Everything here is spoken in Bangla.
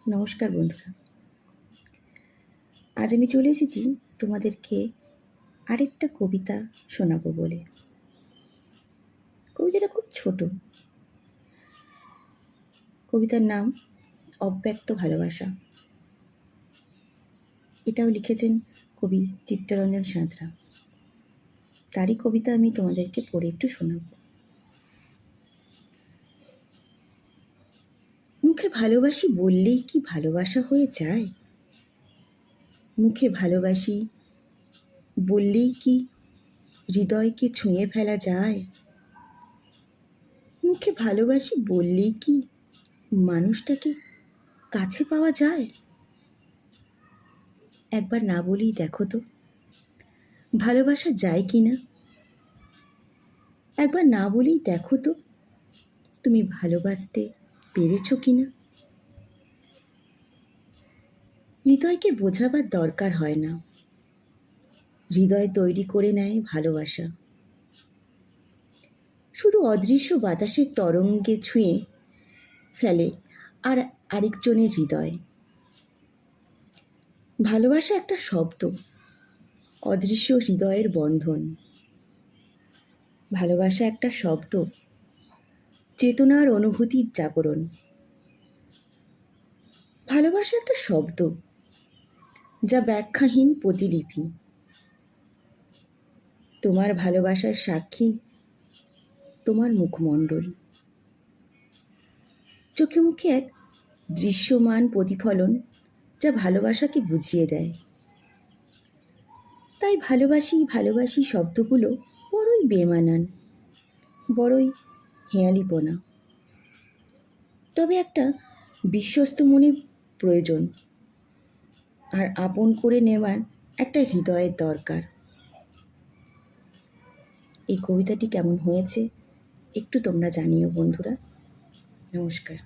নমস্কার বন্ধুরা। আজ আমি চলে এসেছি তোমাদেরকে আরেকটা কবিতা শোনাবো বলে। কবিতাটা খুব ছোট। কবিতার নাম অব্যক্ত ভালোবাসা। এটাও লিখেছেন কবি চিত্তরঞ্জন সাঁতরা। তারই কবিতা আমি তোমাদেরকে পড়ে একটু শোনাবো। মুখে ভালোবাসি বললেই কি ভালোবাসা হয়ে যায়? মুখে ভালোবাসি বললেই কি হৃদয়কে ছুঁয়ে ফেলা যায়? মুখে ভালোবাসি বললেই কি মানুষটাকে কাছে পাওয়া যায়? একবার না বলেই দেখো তো ভালোবাসা যায় কি না। একবার না বলেই দেখো তো তুমি ভালোবাসতে পেরেছো কি না। হৃদয়কে বোঝাবার দরকার হয় না, হৃদয় তৈরি করে নেয় ভালোবাসা। শুধু অদৃশ্য বাতাসের তরঙ্গে ছুঁয়ে ফেলে আর আরেকজনের হৃদয়। ভালোবাসা একটা শব্দ, অদৃশ্য হৃদয়ের বন্ধন। ভালোবাসা একটা শব্দ, চেতনার অনুভূতির জাগরণ। ভালোবাসা একটা শব্দ, যা ব্যাখ্যাহীন প্রতিলিপি। তোমার ভালোবাসার সাক্ষী তোমার মুখমণ্ডল। চোখে মুখে এক দৃশ্যমান প্রতিফলন, যা ভালোবাসাকে বুঝিয়ে দেয়। তাই ভালোবাসি ভালোবাসি শব্দগুলো বড়ই বেমানান, বড়ই হেঁয়ালিপনা। তবে একটা বিশ্বস্ত মনের প্রয়োজন, আর আপন করে নেওয়ার একটা হৃদয়ের দরকার। এই কবিতাটি কেমন হয়েছে একটু তোমরা জানিও বন্ধুরা। নমস্কার।